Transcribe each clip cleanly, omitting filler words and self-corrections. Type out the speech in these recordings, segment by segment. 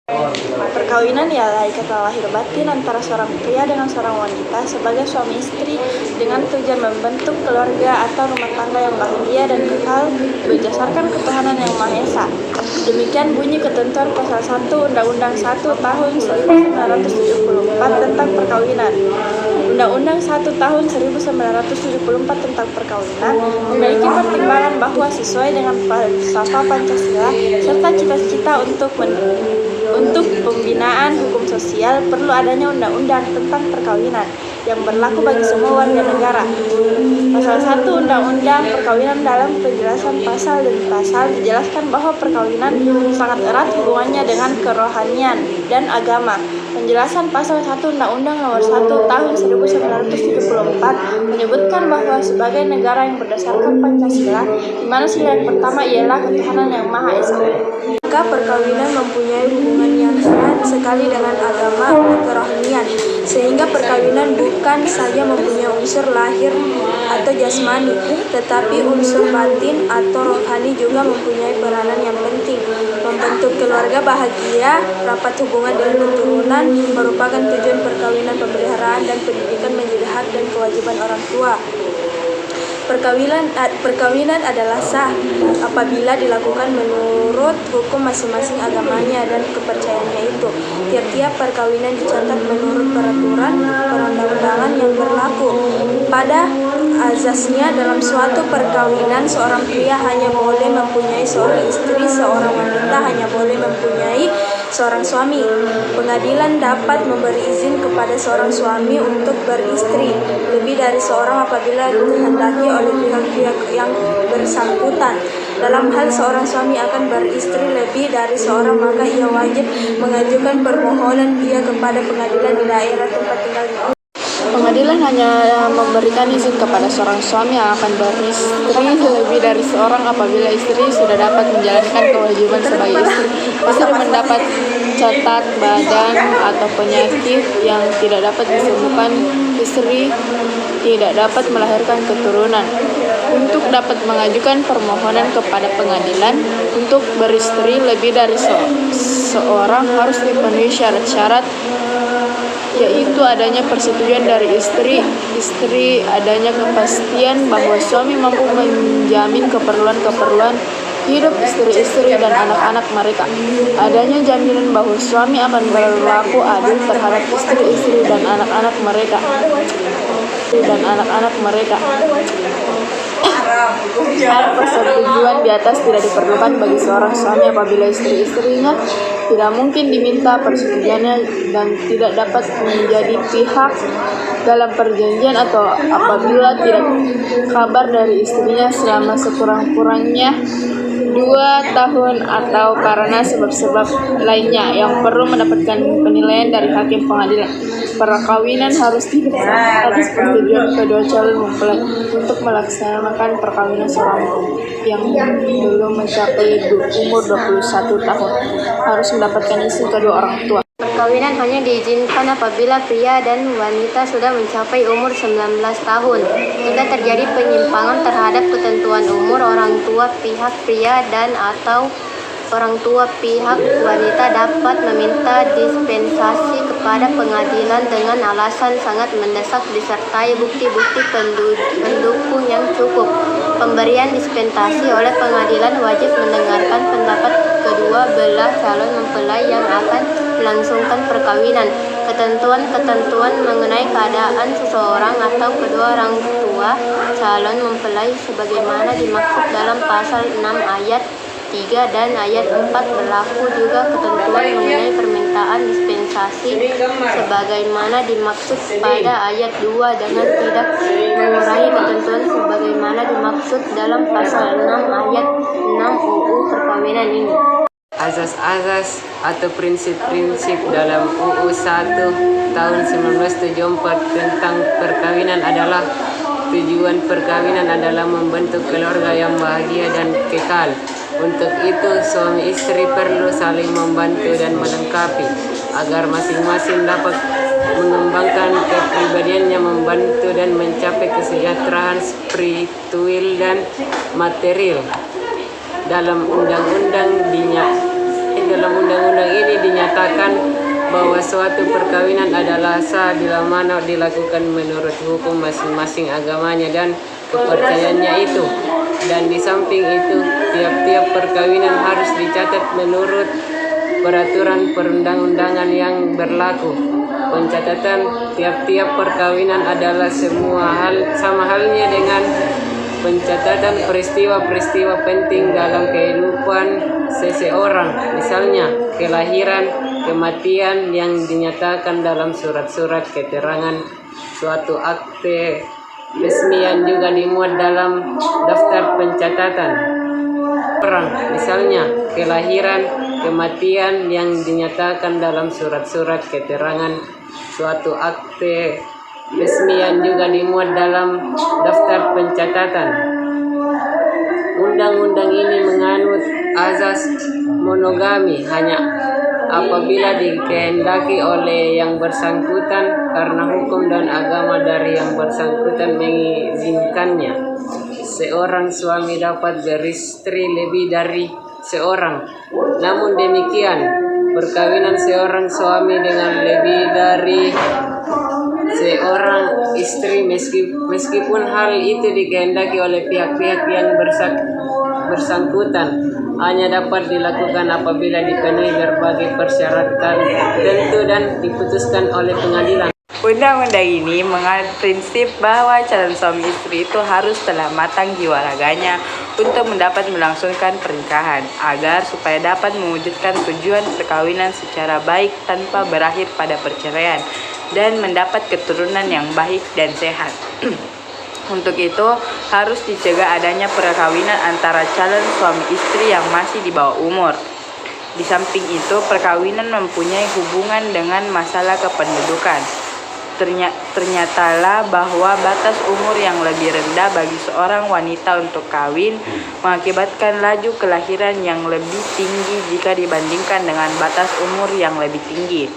Perkawinan ialah ikatan lahir batin antara seorang pria dengan seorang wanita sebagai suami istri dengan tujuan membentuk keluarga atau rumah tangga yang bahagia dan kekal berdasarkan ketuhanan yang Maha Esa. Demikian bunyi ketentuan pasal 1 Undang-Undang 1 tahun 1974 tentang perkawinan. Undang-Undang 1 tahun 1974 tentang perkawinan memiliki pertimbangan bahwa sesuai dengan falsafah Pancasila serta cita-cita untuk pembinaan hukum sosial perlu adanya undang-undang tentang perkawinan yang berlaku bagi semua warga negara. Pasal 1 Undang-Undang Perkawinan dalam penjelasan pasal demi pasal dijelaskan bahwa perkawinan sangat erat hubungannya dengan kerohanian dan agama. Penjelasan pasal 1 Undang-Undang Nomor 1 Tahun 1974 menyebutkan bahwa sebagai negara yang berdasarkan Pancasila, di mana sila yang pertama ialah ketuhanan yang Maha Esa, maka perkawinan mempunyai hubungan yang erat sekali dengan agama dan kerohanian, sehingga perkawinan bukan saja mempunyai unsur lahir atau jasmani, tetapi unsur batin atau rohani juga mempunyai peranan yang penting. Membentuk keluarga bahagia, rapat hubungan dengan keturunan merupakan tujuan perkawinan. Pemeliharaan dan pendidikan menjadi hak dan kewajiban orang tua. Perkawinan adalah sah apabila dilakukan menurut hukum masing-masing agamanya dan kepercayaannya itu. Tiap-tiap perkawinan dicatat menurut peraturan perundang-undangan yang berlaku. Pada azasnya, dalam suatu perkawinan seorang pria hanya boleh mempunyai seorang istri, seorang wanita hanya boleh mempunyai seorang suami. Pengadilan dapat memberi izin kepada seorang suami untuk beristri lebih dari seorang apabila dikehendaki oleh pihak-pihak yang bersangkutan. Dalam hal seorang suami akan beristri lebih dari seorang, maka ia wajib mengajukan permohonan ia kepada pengadilan di daerah tempat tinggalnya. Pengadilan hanya memberikan izin kepada seorang suami yang akan beristri lebih dari seorang apabila istri sudah dapat menjalankan kewajiban sebagai istri. Istri mendapat catat badan atau penyakit yang tidak dapat disembuhkan, istri tidak dapat melahirkan keturunan. Untuk dapat mengajukan permohonan kepada pengadilan untuk beristri lebih dari seorang harus dipenuhi syarat-syarat, yaitu adanya persetujuan dari istri, adanya kepastian bahwa suami mampu menjamin keperluan hidup istri-istri dan anak-anak mereka, adanya jaminan bahwa suami akan berlaku adil terhadap istri-istri dan anak-anak mereka. Hal persetujuan di atas tidak diperlukan bagi seorang suami apabila istri-istrinya tidak mungkin diminta persetujuannya dan tidak dapat menjadi pihak dalam perjanjian, atau apabila tidak kabar dari istrinya selama sekurang-kurangnya 2 tahun, atau karena sebab-sebab lainnya yang perlu mendapatkan penilaian dari hakim pengadilan. Perkawinan harus didasarkan atas persetujuan kedua calon mempelai. Untuk melaksanakan perkawinan, seorang yang belum mencapai umur 21 tahun harus mendapatkan izin kedua orang tua. Perkawinan hanya diizinkan apabila pria dan wanita sudah mencapai umur 19 tahun. Jika terjadi penyimpangan terhadap ketentuan umur, orang tua pihak pria dan atau orang tua pihak wanita dapat meminta dispensasi kepada pengadilan dengan alasan sangat mendesak disertai bukti-bukti pendukung yang cukup. Pemberian dispensasi oleh pengadilan wajib mendengarkan pendapat kedua belah calon mempelai yang akan melangsungkan perkawinan. Ketentuan-ketentuan mengenai keadaan seseorang atau kedua orang tua calon mempelai sebagaimana dimaksud dalam pasal 6 ayat 3 dan ayat 4 berlaku juga ketentuan mengenai permintaan dispensasi sebagaimana dimaksud pada ayat 2 dengan tidak mengurangi ketentuan sebagaimana dimaksud dalam pasal 6 ayat 6 UU Perkawinan ini. Azas-azas atau prinsip-prinsip dalam UU 1 tahun 1974 tentang perkawinan adalah: tujuan perkawinan adalah membentuk keluarga yang bahagia dan kekal. Untuk itu, suami istri perlu saling membantu dan melengkapi agar masing-masing dapat mengembangkan kepribadiannya, membantu dan mencapai kesejahteraan spiritual dan material. Dalam undang-undang ini dinyatakan menyatakan bahwa suatu perkawinan adalah sah bila mana dilakukan menurut hukum masing-masing agamanya dan kepercayaannya itu. Dan di samping itu, tiap-tiap perkawinan harus dicatat menurut peraturan perundang-undangan yang berlaku. Pencatatan tiap-tiap perkawinan adalah sama halnya dengan pencatatan peristiwa-peristiwa penting dalam kehidupan seseorang, misalnya kelahiran, kematian yang dinyatakan dalam surat-surat keterangan suatu akte resmi yang juga dimuat dalam daftar pencatatan orang, misalnya kelahiran, kematian yang dinyatakan dalam surat-surat keterangan suatu akte resmi yang juga dimuat dalam daftar pencatatan. Undang-undang ini menganut azas monogami hanya apabila dikehendaki oleh yang bersangkutan karena hukum dan agama dari yang bersangkutan mengizinkannya. Seorang suami dapat beristri lebih dari seorang. Namun demikian, perkawinan seorang suami dengan lebih dari seorang istri meskipun hal itu dikehendaki oleh pihak-pihak yang bersangkutan hanya dapat dilakukan apabila dipenuhi berbagai persyaratan tertentu dan diputuskan oleh pengadilan. Undang-undang ini menganut prinsip bahwa calon suami istri itu harus telah matang jiwa raganya untuk mendapat melangsungkan pernikahan agar supaya dapat mewujudkan tujuan perkawinan secara baik tanpa berakhir pada perceraian dan mendapat keturunan yang baik dan sehat. Untuk itu, harus dicegah adanya perkawinan antara calon suami istri yang masih di bawah umur. Di samping itu, perkawinan mempunyai hubungan dengan masalah kependudukan. Ternyatalah bahwa batas umur yang lebih rendah bagi seorang wanita untuk kawin mengakibatkan laju kelahiran yang lebih tinggi jika dibandingkan dengan batas umur yang lebih tinggi.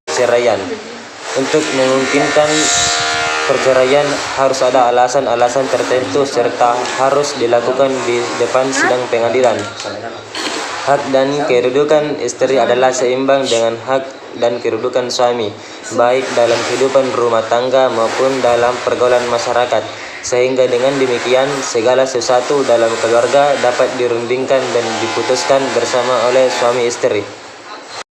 Perceraian. Untuk memungkinkan perceraian harus ada alasan-alasan tertentu serta harus dilakukan di depan sidang pengadilan. Hak dan kedudukan istri adalah seimbang dengan hak dan kedudukan suami, baik dalam kehidupan rumah tangga maupun dalam pergaulan masyarakat. Sehingga dengan demikian segala sesuatu dalam keluarga dapat dirundingkan dan diputuskan bersama oleh suami istri.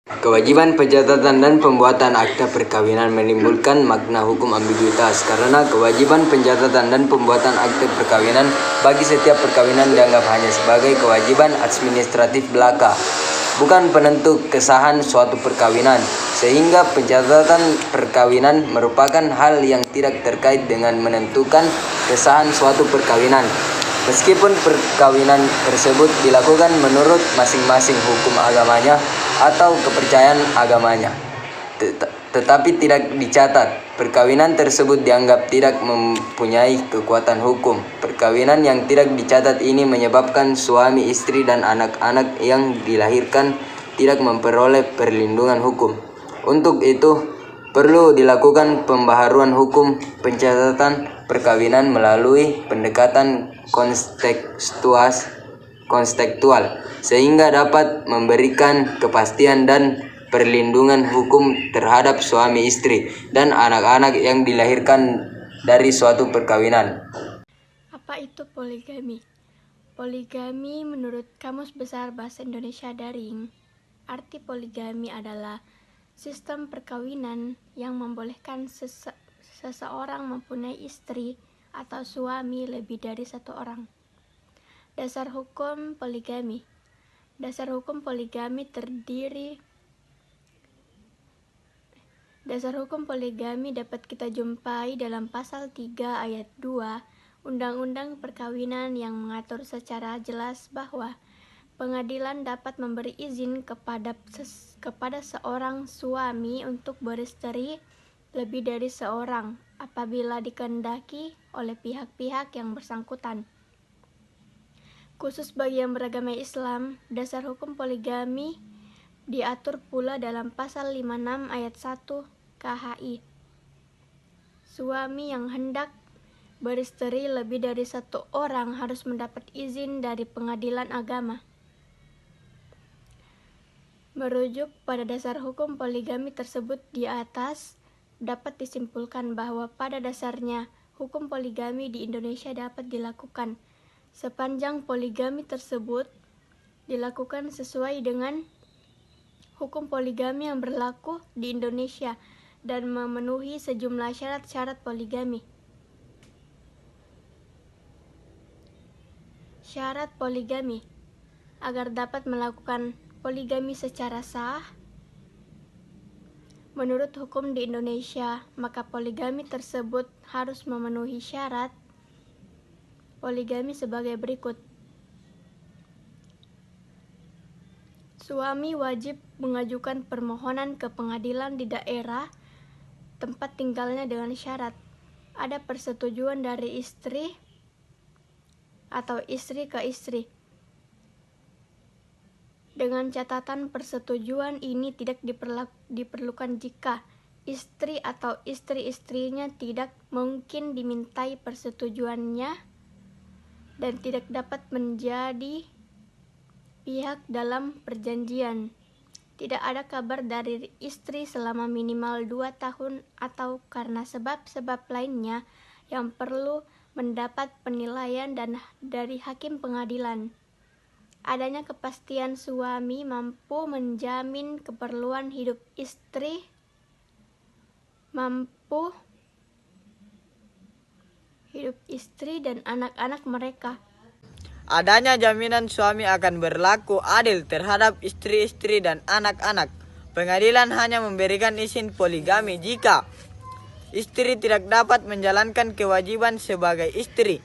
Kewajiban pencatatan dan pembuatan akta perkawinan menimbulkan makna hukum ambiguitas karena kewajiban pencatatan dan pembuatan akta perkawinan bagi setiap perkawinan dianggap hanya sebagai kewajiban administratif belaka, bukan penentu kesahan suatu perkawinan, sehingga pencatatan perkawinan merupakan hal yang tidak terkait dengan menentukan kesahan suatu perkawinan. Meskipun perkawinan tersebut dilakukan menurut masing-masing hukum agamanya atau kepercayaan agamanya, tetapi tidak dicatat, perkawinan tersebut dianggap tidak mempunyai kekuatan hukum. Perkawinan yang tidak dicatat ini menyebabkan suami istri dan anak-anak yang dilahirkan tidak memperoleh perlindungan hukum. Untuk itu, perlu dilakukan pembaharuan hukum pencatatan perkawinan melalui pendekatan kontekstual sehingga dapat memberikan kepastian dan perlindungan hukum terhadap suami istri dan anak-anak yang dilahirkan dari suatu perkawinan. Apa itu poligami? Poligami menurut Kamus Besar Bahasa Indonesia Daring, arti poligami adalah sistem perkawinan yang membolehkan seseorang mempunyai istri atau suami lebih dari satu orang. Dasar hukum poligami. Dasar hukum poligami dapat kita jumpai dalam pasal 3 ayat 2 Undang-Undang Perkawinan yang mengatur secara jelas bahwa pengadilan dapat memberi izin kepada seorang suami untuk beristri lebih dari seorang apabila dikehendaki oleh pihak-pihak yang bersangkutan. Khusus bagi yang beragama Islam, dasar hukum poligami diatur pula dalam pasal 56 ayat 1 KHI. Suami yang hendak beristri lebih dari satu orang harus mendapat izin dari pengadilan agama. Merujuk pada dasar hukum poligami tersebut di atas, dapat disimpulkan bahwa pada dasarnya hukum poligami di Indonesia dapat dilakukan sepanjang poligami tersebut dilakukan sesuai dengan hukum poligami yang berlaku di Indonesia dan memenuhi sejumlah syarat-syarat poligami. Syarat poligami. Agar dapat melakukan poligami secara sah, menurut hukum di Indonesia, maka poligami tersebut harus memenuhi syarat poligami sebagai berikut. Suami wajib mengajukan permohonan ke pengadilan di daerah tempat tinggalnya dengan syarat ada persetujuan dari istri atau istri ke istri. Dengan catatan persetujuan ini tidak diperlukan jika istri atau istri-istrinya tidak mungkin dimintai persetujuannya dan tidak dapat menjadi pihak dalam perjanjian. Tidak ada kabar dari istri selama minimal 2 tahun atau karena sebab-sebab lainnya yang perlu mendapat penilaian dan dari hakim pengadilan. Adanya kepastian suami mampu menjamin keperluan hidup istri, dan anak-anak mereka. Adanya jaminan suami akan berlaku adil terhadap istri-istri dan anak-anak. Pengadilan hanya memberikan izin poligami jika istri tidak dapat menjalankan kewajiban sebagai istri,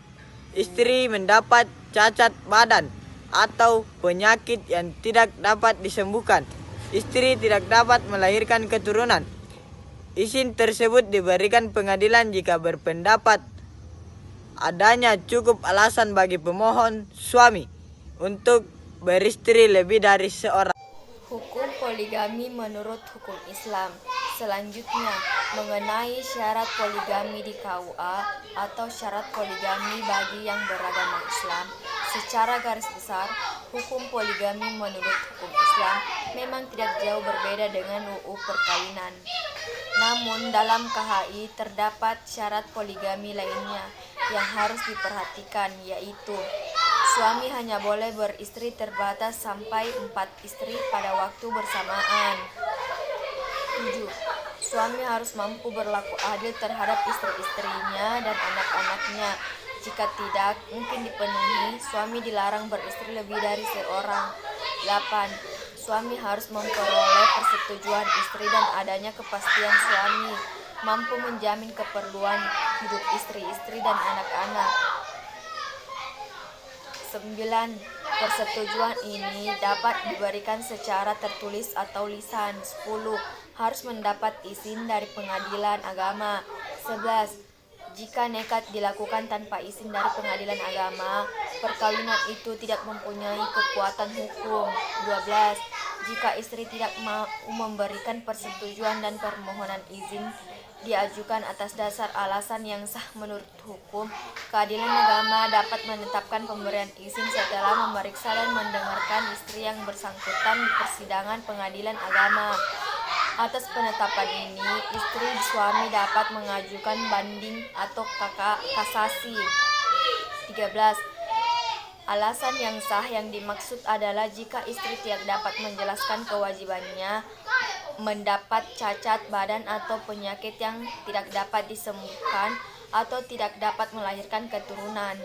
istri mendapat cacat badan atau penyakit yang tidak dapat disembuhkan, istri tidak dapat melahirkan keturunan. Izin tersebut diberikan pengadilan jika berpendapat adanya cukup alasan bagi pemohon suami untuk beristri lebih dari seorang. Hukum poligami menurut hukum Islam. Selanjutnya, mengenai syarat poligami di KUA atau syarat poligami bagi yang beragama Islam. Secara garis besar, hukum poligami menurut hukum Islam memang tidak jauh berbeda dengan UU Perkawinan. Namun dalam KHI terdapat syarat poligami lainnya yang harus diperhatikan, yaitu suami hanya boleh beristri terbatas sampai 4 istri pada waktu bersamaan. 7. Suami harus mampu berlaku adil terhadap istri-istrinya dan anak-anaknya. Jika tidak mungkin dipenuhi, suami dilarang beristri lebih dari seorang. 8. Suami harus memperoleh persetujuan istri dan adanya kepastian suami mampu menjamin keperluan hidup istri-istri dan anak-anak. 9. Persetujuan ini dapat diberikan secara tertulis atau lisan. 10. Harus mendapat izin dari pengadilan agama. 11. Jika nekat dilakukan tanpa izin dari pengadilan agama, perkawinan itu tidak mempunyai kekuatan hukum. 12. Jika istri tidak mau memberikan persetujuan dan permohonan izin diajukan atas dasar alasan yang sah menurut hukum, keadilan agama dapat menetapkan pemberian izin setelah memeriksa dan mendengarkan istri yang bersangkutan di persidangan pengadilan agama. Atas penetapan ini, istri suami dapat mengajukan banding atau kasasi. 13. Alasan yang sah yang dimaksud adalah jika istri tidak dapat menjelaskan kewajibannya, mendapat cacat badan atau penyakit yang tidak dapat disembuhkan, atau tidak dapat melahirkan keturunan.